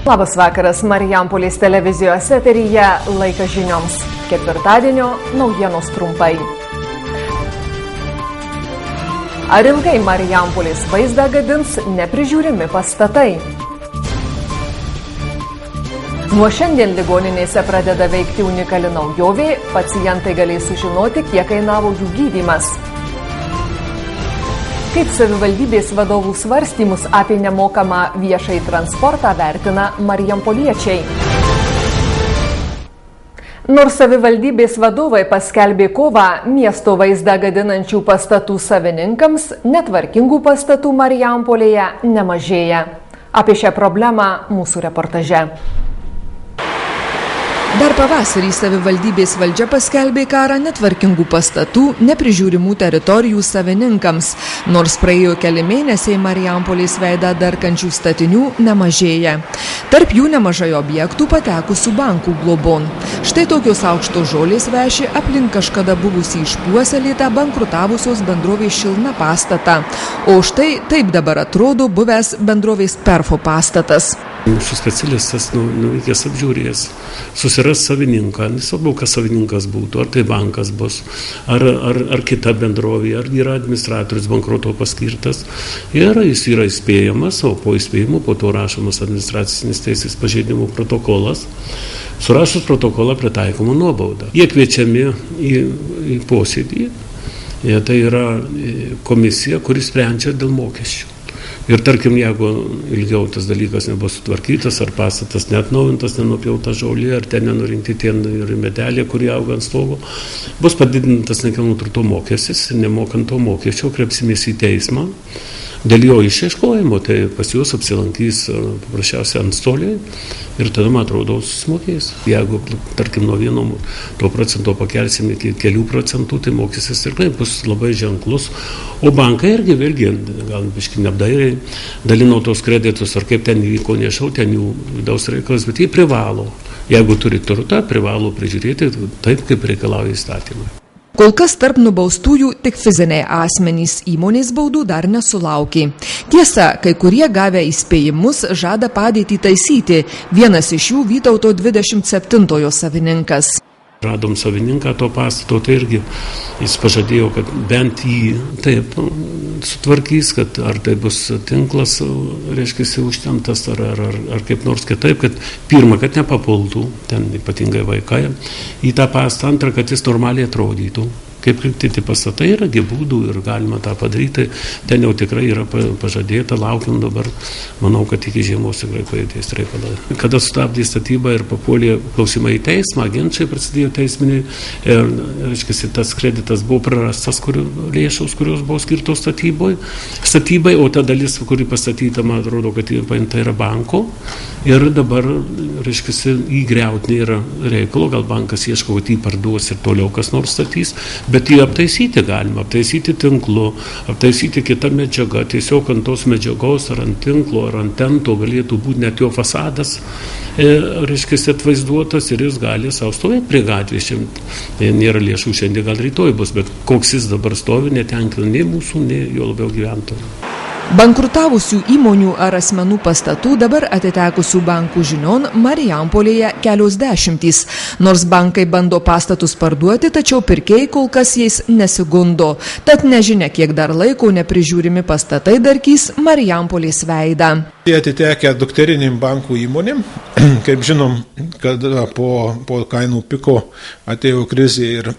Labas vakaras, Marijampolės televizijos eteryje laikas žinioms. Ketvirtadienio naujienos trumpai. Ar ilgai Marijampolės vaizdą gadins neprižiūrimi pastatai? Nuo šiandien ligoninėse pradeda veikti unikali naujovė, pacientai galės sužinoti, kiek kainavo jų gydymas. Kaip savivaldybės vadovų svarstymus apie nemokamą viešai transportą vertina marijampoliečiai. Nors savivaldybės vadovai paskelbė kovą miesto vaizdą gadinančių pastatų savininkams, netvarkingų pastatų Marijampolėje nemažėja. Apie šią problemą mūsų reportaže. Dar pavasarį savivaldybės valdžia paskelbė karą netvarkingų pastatų, neprižiūrimų teritorijų savininkams, nors praėjo keli mėnesiai Marijampolės veidą darkančių statinių nemažėja. Tarp jų nemažai objektų patekusių bankų globon. Štai tokios aukštos žolės veši aplink kažkada buvusį išpuoselėtą bankrutavusios bendrovės Šilna pastatą. O štai taip dabar atrodo buvęs bendrovės Perfo pastatas. Mūsų specialistas nuvykęs apžiūrės, susiras savininką, nesvarbu, kas savininkas būtų, ar tai bankas bus, ar kita bendrovė, ar yra administratorius bankroto paskirtas. Ir jis yra įspėjamas, o po įspėjimo po to rašomas administracinės teisės pažeidimų protokolas. Surašus protokolą pritaikoma nuobauda. Jie kviečiami į posėdį, tai yra komisija, kuris sprendžia dėl mokesčių. Ir tarkim, jeigu ilgiau tas dalykas nebuvo sutvarkytas, ar pastatas neatnaujintas, nenupjauta žolė, ar ten nenurinkti ten ir medelė, kurie auga ant stogo, bus padidintas nekilnojamo turto mokestis ir nemokant to mokesčio kreipsimės į teismą. Dėl jo išieškojimo, tai pas juos apsilankys paprasčiausiai antstoliai ir tada, man atrodo, susimokės. Jeigu, tarkim, nuo 1% pakelsime iki kelių procentų, tai mokestis tikrai bus labai ženklus. O bankai irgi, vėlgi, gal biškai neapdairiai, dalino tos kreditus, ar kaip ten įvyko, nežinau, ten jų vidaus reikalas, bet jie privalo. Jeigu turi turtą, privalo prižiūrėti taip, kaip reikalauja įstatymai. Kol kas tarp nubaustųjų tik fiziniai asmenys, įmonės baudų dar nesulaukė. Tiesa, kai kurie gavę įspėjimus žada padėtį taisyti. Vienas iš jų Vytauto 27 savininkas. Radom savininką to pastato, tai irgi jis pažadėjo, kad bent jį taip sutvarkys, kad ar tai bus tinklas, reiškia, užtemptas, ar kaip nors kitaip, kad pirmą, kad nepapultų, ten ypatingai vaikai, į tą pastatą, antrą, kad jis normaliai atrodytų. Kaip kryptyti pastatai yra būdų ir galima tą padaryti, ten jau tikrai yra pažadėta, laukiam dabar, manau, kad iki žiemos tikrai pajudės reikalai. Kada sustabdė statybą ir papuolė klausimai į teismą, ginčiai prasidėjo teisminiai, ir, reiškia, tas kreditas buvo prarastas, lėšos, kurios buvo skirtos statybai, o ta dalis, kuri pastatyta, man atrodo, kad paimta yra banko, ir dabar, reiškia, įgriauti nėra reikalo, gal bankas ieško, kad jį parduos ir toliau kas nors statys. Bet jį aptaisyti galima, aptaisyti tinklu, aptaisyti kitą medžiagą, tiesiog ant tos medžiagos ar ant tinklo ar ant tento galėtų būti net jo fasadas, reiškia, atvaizduotas ir jis gali savo stovėti prie gatvės. Nėra lėšų, šiandien gal rytoj bus, bet koks jis dabar stovi, netenkina nei mūsų, nei jo labiau gyventojų. Bankrutavusių įmonių ar asmenų pastatų dabar atitekusių bankų žinion Marijampolėje kelios dešimtys. Nors bankai bando pastatus parduoti, tačiau pirkėjai kol kas jais nesigundo. Tad nežinia, kiek dar laiko neprižiūrimi pastatai darkys Marijampolės veidą. Jie atitekę dukteriniam bankų įmonėm. Kaip žinom, kad po kainų piko atėjo krizė ir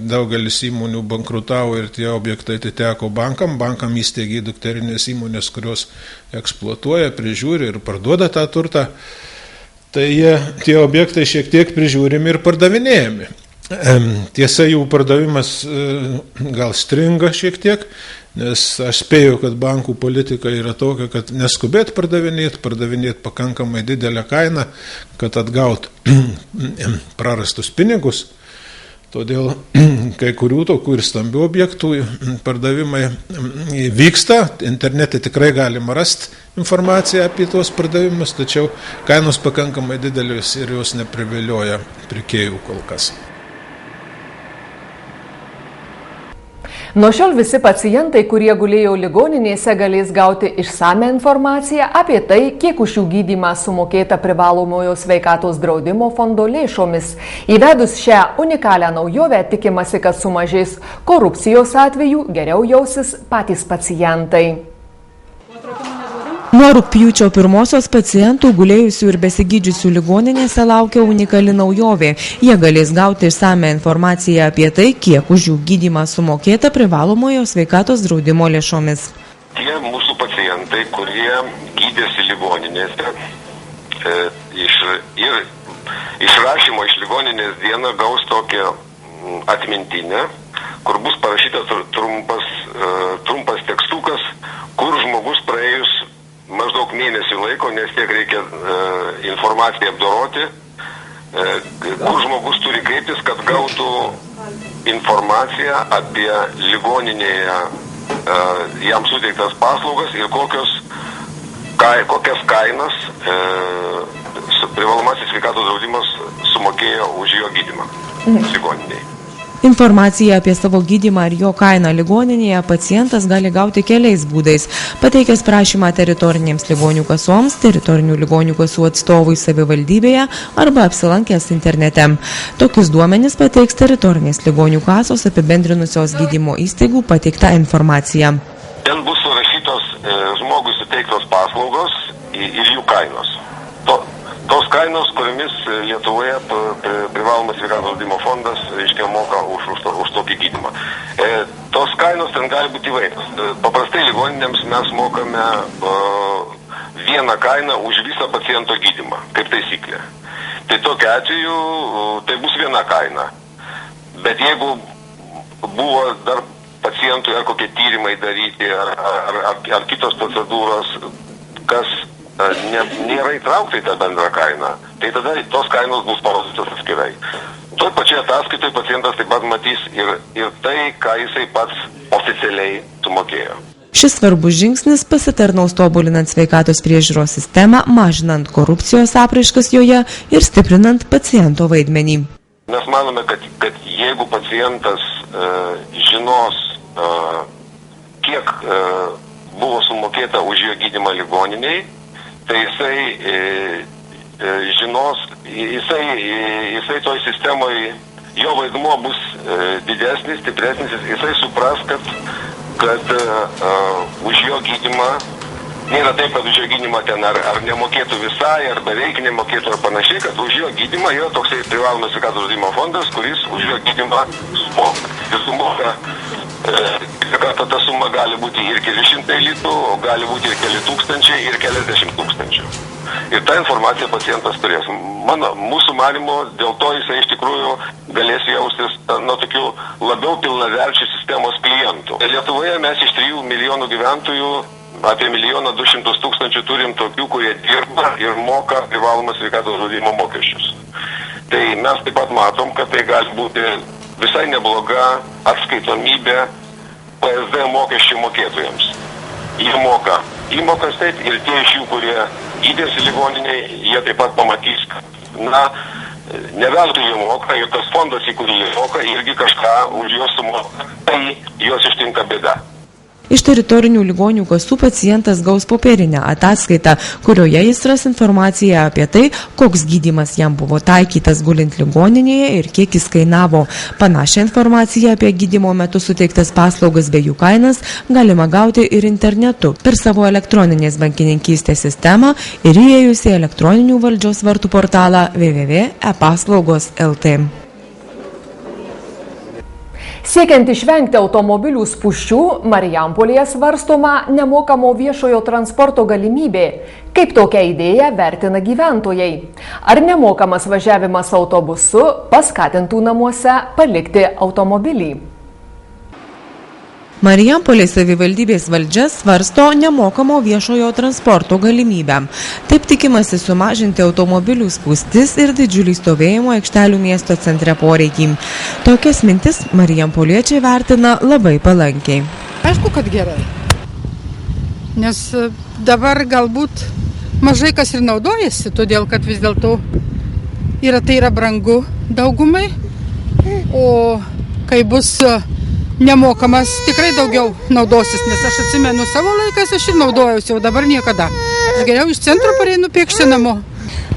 daugelis įmonių bankrutavo ir tie objektai atiteko bankam. Bankam įsteigė dukterinės įmonės, kurios eksploatuoja, prižiūri ir parduoda tą turtą. Tai tie objektai šiek tiek prižiūrimi ir pardavinėjami. Tiesa, jų pardavimas gal stringa šiek tiek, nes aš spėju, kad bankų politika yra tokia, kad neskubėt pardavinėti pakankamai didelę kainą, kad atgaut prarastus pinigus. Todėl kai kurių tokių ir stambių objektų pardavimai vyksta, internete tikrai galima rasti informaciją apie tuos pardavimus, tačiau kainos pakankamai didelės ir jos neprivilioja pirkėjų kol kas. Nuo šiol visi pacientai, kurie gulėjo ligoninėse, galės gauti išsame informaciją apie tai, kiek už jų gydymą sumokėta privalomojo sveikatos draudimo fondo lėšomis. Įvedus šią unikalią naujovę, tikimasi, kad sumažės korupcijos atvejų, geriau jausis patys pacientai. Nuo rugpjūčio 1 pacientų gulėjusių ir besigydžiusių ligoninėse laukia unikali naujovė. Jie galės gauti išsame informaciją apie tai, kiek už jų gydymą sumokėta privalomojo sveikatos draudimo lėšomis. Tie mūsų pacientai, kurie gydėsi ligoninėse ir išrašymo iš ligoninės dieną gaus tokią atmintinę, kur bus parašytas trumpas tekstukas, kur žmogus praėjus maždaug mėnesį laiko, nes tiek reikia informaciją apdoroti, kur žmogus turi kreiptis, kad gautų informaciją apie ligoninėje jam suteiktas paslaugas ir kokias kainas privalomasis sveikatos draudimas sumokėjo už jo gydymą ligoninėje. Informaciją apie savo gydymą ir jo kainą ligoninėje pacientas gali gauti keliais būdais. Pateikęs prašymą teritorinėms ligonių kasoms, teritorinių ligonių kasų atstovui savivaldybėje arba apsilankęs internete. Tokius duomenis pateiks teritorinės ligonių kasos apibendrinusios gydymo įstaigų pateiktą informaciją. Ten bus surašytos žmogui suteiktos paslaugos ir jų kainos. Tos kainos, kuriamis Lietuvoje privalomas sveikatos draudimo fondas moka už tokį gydymą. Tos kainos ten gali būti įvairios. Paprastai ligoninėms mes mokame vieną kainą už visą paciento gydymą, kaip taisyklė. Tai tokiu atveju tai bus viena kaina. Bet jeigu buvo dar pacientui ar kokie tyrimai daryti, ar kitos procedūros, kas nėra įtraukta į tą bendrą kainą, tai tada tos kainos bus parodytos atskirai. Toj pačioje ataskaitoje pacientas taip pat matys ir tai, ką jisai pats oficialiai sumokėjo. Šis svarbus žingsnis pasitarnaus tobulinant sveikatos priežiūros sistemą, mažinant korupcijos apraiškas joje ir stiprinant paciento vaidmenį. Mes manome, kad jeigu pacientas žinos, kiek buvo sumokėta už jo gydymą ligoniniai, tai jisai žinos, jisai toj sistemoje, jo vaidmuo bus didesnis, stipresnis, jisai supras, kad už jo gydymą, nėra taip, kad už jo gydymą ten ar nemokėtų visai, ar beveik nemokėtų ar panašiai, kad už jo gydymą yra toksai privalomas sveikatos draudimo fondas, kuris už jo gydymą sumoka. Jis sumoka, kad ta suma gali būti ir keli šimtai litų, o gali būti ir keli tūkstančiai, ir keliasdešimt tūkstančių. Ir tą informaciją pacientas turės. Mūsų manymu, dėl to jisai iš tikrųjų galės jaustis nuo tokių labiau pilnaverčių sistemos klientų. Lietuvoje mes iš 3 milijonų gyventojų apie 1,2 milijono turim tokių, kurie dirba ir moka privalomas sveikatos draudimo mokesčius. Tai mes taip pat matom, kad tai gali būti visai nebloga atskaitomybė PSD mokesčių mokėtojams. Jie moka įmokas taip ir tie iš jų, kurie gydėsi ligoniniai, jie taip pat pamatys, kad ne veltui jie moka ir tas fondas, į kurį jie moka, irgi kažką už juos sumoka. Tai juos ištinka bėda. Iš teritorinių ligonių kasų pacientas gaus popierinę ataskaitą, kurioje jis ras informaciją apie tai, koks gydymas jam buvo taikytas gulint ligoninėje ir kiek jis kainavo. Panašią informaciją apie gydymo metu suteiktas paslaugas bei jų kainas galima gauti ir internetu per savo elektroninės bankininkystės sistemą ir įėjus į elektroninių valdžios vartų portalą www.epaslaugos.lt. Siekiant išvengti automobilių spūsčių, Marijampolėje svarstoma nemokamo viešojo transporto galimybė. Kaip tokią idėją vertina gyventojai? Ar nemokamas važiavimas autobusu paskatintų namuose palikti automobilį? Marijampolės savivaldybės valdžia svarsto nemokamo viešojo transporto galimybę. Taip tikimasi sumažinti automobilių spūstis ir didžiulį stovėjimo aikštelių miesto centre poreikį. Tokias mintis marijampoliečiai vertina labai palankiai. Aišku, kad gerai. Nes dabar galbūt mažai kas ir naudojasi, todėl kad vis dėlto tai yra brangu daugumai. O kai bus nemokamas tikrai daugiau naudosis, nes aš atsimenu savo laikas, aš ir naudojausi, o dabar niekada. Aš geriau iš centro pareinu pėkšti namo.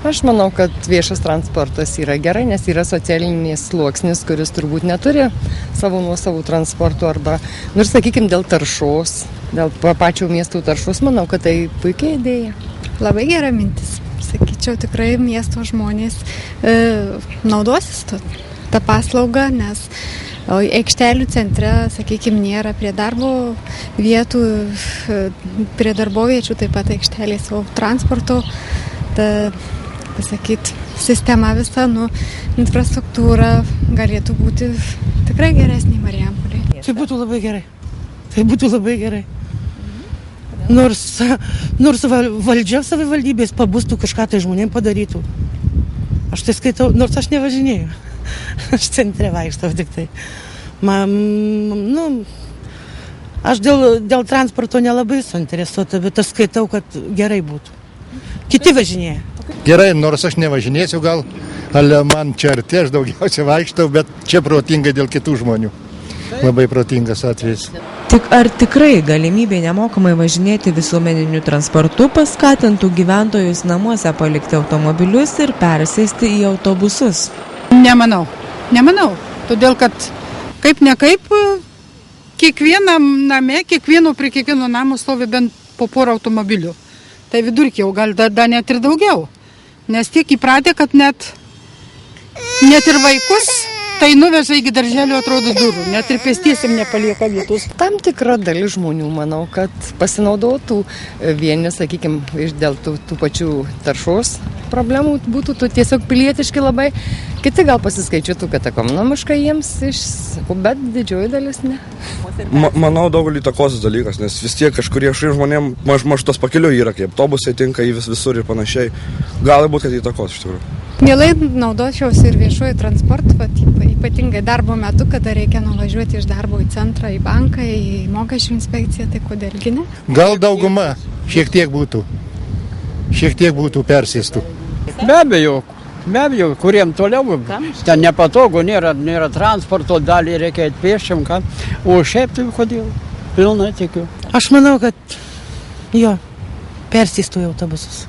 Aš manau, kad viešas transportas yra gerai, nes yra socialinis sluoksnis, kuris turbūt neturi savo nuosavų transportų arba, ir sakykime, dėl taršos, dėl pačių miestų taršos, manau, kad tai puikia idėja. Labai gera mintis. Sakyčiau, tikrai miesto žmonės naudosis tą paslaugą, nes aikštelių centre, sakykime, nėra prie darbo vietų, prie darboviečių taip pat aikštelės, o transporto, sistema visa, infrastruktūra galėtų būti tikrai geresnė Marijampolėje. Tai būtų labai gerai. Nors valdžia savivaldybės pabustų kažką tai žmonėm padarytų. Aš tai skaitau, nors aš nevažinėjau. Aš centre vaikštau tik tai. Aš dėl transporto nelabai suinteresuota, bet aš skaitau, kad gerai būtų. Kiti važinėja. Gerai, nors aš nevažinėsiu gal, ale man čia arti, aš daugiausiai vaikštau, bet čia protinga dėl kitų žmonių. Labai protingas atvejis. Tik ar tikrai galimybė nemokamai važinėti visuomeniniu transportu paskatintų gyventojus namuose palikti automobilius ir persėsti į autobusus? Nemanau. Todėl, kad kaip ne kaip, kiekvienam name, prie kiekvieno namo stovi bent po porą automobilių. Tai vidurkį jau gal dar net ir daugiau. Nes tiek įpratę, kad net ir vaikus tai nuveža iki darželio, atrodo, durų. Net ir pėstiesiem nepalieka vietos. Tam tikra dalis žmonių, manau, kad pasinaudotų vieni, sakykime, dėl tų pačių taršos problemų, būtų tiesiog pilietiški labai. Kiti gal pasiskaičiuotų, kad ekonomiškai jiems, bet didžioji dalis ne. Manau, daugelį įtakos dalykas, nes vis tiek kažkurie žmonėm mažtos pakeliu yra, kaip autobusai tinka į visur ir panašiai. Gali būti, kad įtakos iš tikrųjų. Mielai naudočiausi ir viešuoju transportu, ypatingai darbo metu, kada reikia nuvažiuoti iš darbo į centrą, į banką, į mokesčių inspekciją, tai kodėlgi ne? Gal dauguma šiek tiek būtų persėstų. Be abejo, kuriem toliau, ten nepatogu, nėra transporto, dalį reikia atpėščiam, o šiaip tai kodėl, pilnai tikiu. Aš manau, kad persėstų į autobusus.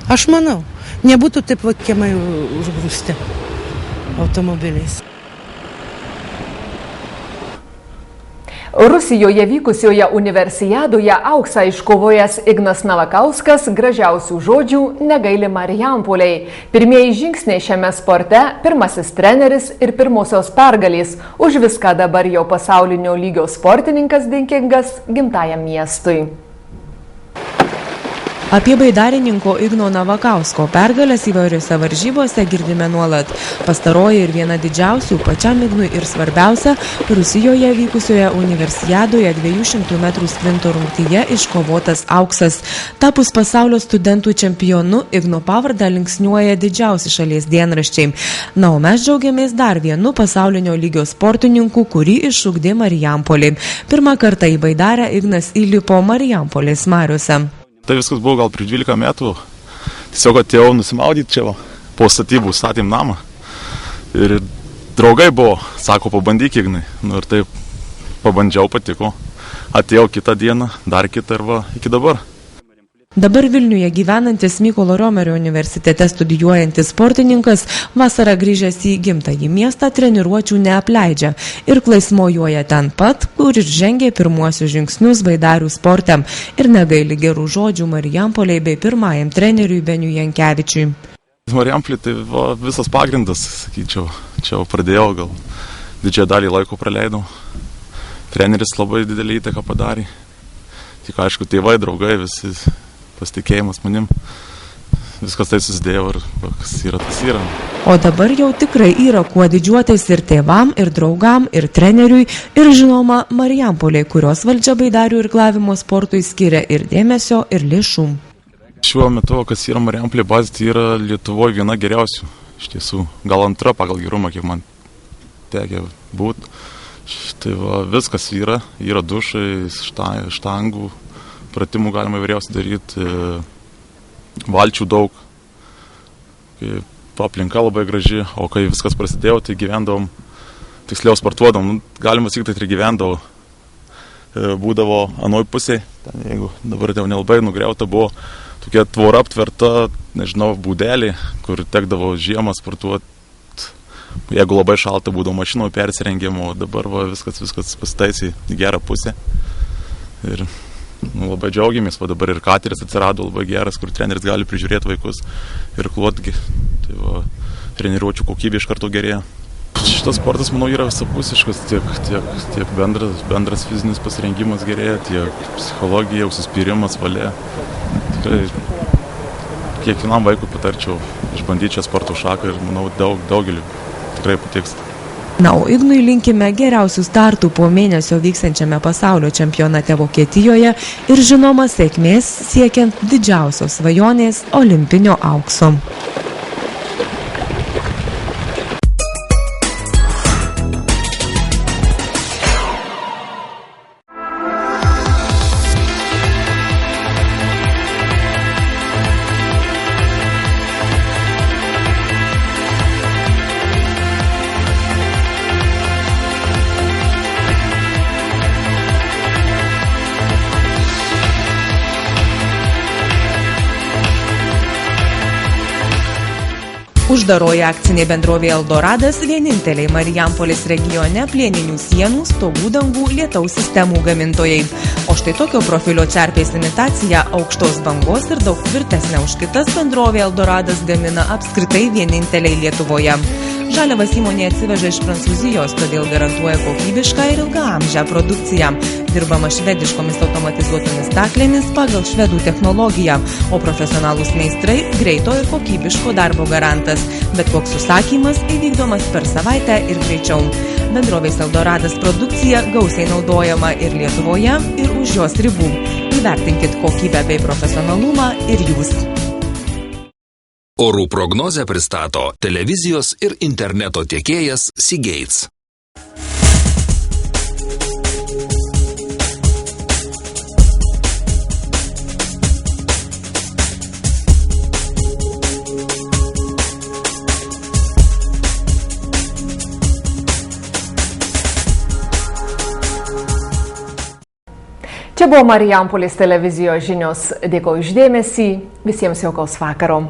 Aš manau, nebūtų taip kiemai užgrūsti automobiliais. Rusijoje vykusioje universiadoje auksą iškovojęs Ignas Navakauskas gražiausių žodžių negaili Marijampoliai. Pirmieji žingsniai šiame sporte, pirmasis treneris ir pirmosios pergalės. Už viską dabar jau pasaulinio lygio sportininkas dėkingas gimtajam miestui. Apie baidarininko Igno Navakausko pergalės įvairiose varžybose girdime nuolat. Pastaroji ir viena didžiausių pačiam Ignui ir svarbiausia Rusijoje vykusioje universiadoje 200 metrų sprinto rungtyje iškovotas auksas. Tapus pasaulio studentų čempionu, Igno pavardę linksniuoja didžiausi šalies dienraščiai. Na, o mes džiaugiamės dar vienu pasaulinio lygio sportininku, kurį išugdė Marijampolė. Pirmą kartą į baidarę Ignas įlipo Marijampolės mariose. Tai viskas buvo gal prieš 12 metų. Tiesiog atėjau nusimaudyti čia, po statybų statėm namą. Ir draugai buvo, sako, pabandyk Ignai. Ir taip pabandžiau, patiko. Atėjau kitą dieną, dar kitą ir iki dabar. Dabar Vilniuje gyvenantis Mykolo Riomerio universitete studijuojantis sportininkas vasarą grįžęs į gimtąjį miestą treniruočių neapleidžia ir klaismojuoja ten pat, kur ir žengė pirmuosius žingsnius baidarių sporte ir negaili gerų žodžių Marijampoliai bei pirmajam treneriui Beniui Jankevičiui. Marijampolė tai visas pagrindas, sakyčiau. Čia pradėjau, gal didžiąją dalį laiko praleidau. Treneris labai didelį įtaką padarė. Tik aišku, tėvai, draugai, visi pasitikėjimas manim. Viskas tai susidėjo ir kas yra, tas yra. O dabar jau tikrai yra kuo didžiuotis ir tėvam, ir draugam, ir treneriui, ir žinoma Marijampoliai, kurios valdžia baidarių irklavimo sportui skiria ir dėmesio, ir lėšų. Šiuo metu, kas yra Marijampolė bazė, tai yra Lietuvoje viena geriausių. Iš tiesų, gal antra pagal gerumą, kiek man tekia būti. Tai viskas yra dušai, štangų. Pratimų galima įvairiausiai daryti, valčių daug, aplinka labai graži, o kai viskas prasidėjo, tai gyvendavom tiksliau sportuodam, galima sakyti, tai ir gyvendavau. Būdavo anoj pusėje, jeigu dabar jau nelabai nugriauta, buvo tokia tvora aptverta, nežinau, būdelį, kur tekdavo žiemą sportuoti. Jeigu labai šalta būdavo mašinų persirengimo, dabar viskas pasitaisė į gerą pusę. Ir labai džiaugiamės, dabar ir kateris atsirado labai geras, kur treneris gali prižiūrėti vaikus ir klotgi. Tai treniruočių kokybė iš karto gerėja. Šitas sportas, manau, yra visapusiškas, tiek bendras fizinis pasirengimas gerėja, tiek psichologija, užsispyrimas, valia. Tikrai kiekvienam vaikui patarčiau išbandyti šią sporto šaką ir, manau, daugeliu tikrai patiks. Na, o Ignui linkime geriausių startų po mėnesio vyksiančiame pasaulio čempionate Vokietijoje ir žinoma sėkmės siekiant didžiausios svajonės olimpinio aukso. Uždaroji akcinė bendrovė Eldoradas vieninteliai Marijampolės regione plieninių sienų, stogų dangų, lietaus sistemų gamintojai. O štai tokio profilio čerpės imitaciją aukštos bangos ir daug tvirtesnė už kitas bendrovė Eldoradas gamina apskritai vieninteliai Lietuvoje. Žaliavas įmonė atsiveža iš Prancūzijos, todėl garantuoja kokybišką ir ilgaamžę produkciją. Dirbama švediškomis automatizuotomis staklėmis pagal švedų technologiją, o profesionalūs meistrai greito ir kokybiško darbo garantas. Bet koks užsakymas įvykdomas per savaitę ir greičiau. Bendrovės Eldoradas produkcija gausiai naudojama ir Lietuvoje, ir už jos ribų. Įvertinkit kokybę bei profesionalumą ir jūs. Orų prognozę pristato televizijos ir interneto tiekėjas Seagates. Čia buvo Marijampolės televizijos žinios. Dėkoju už dėmesį. Visiems jaukaus vakaro.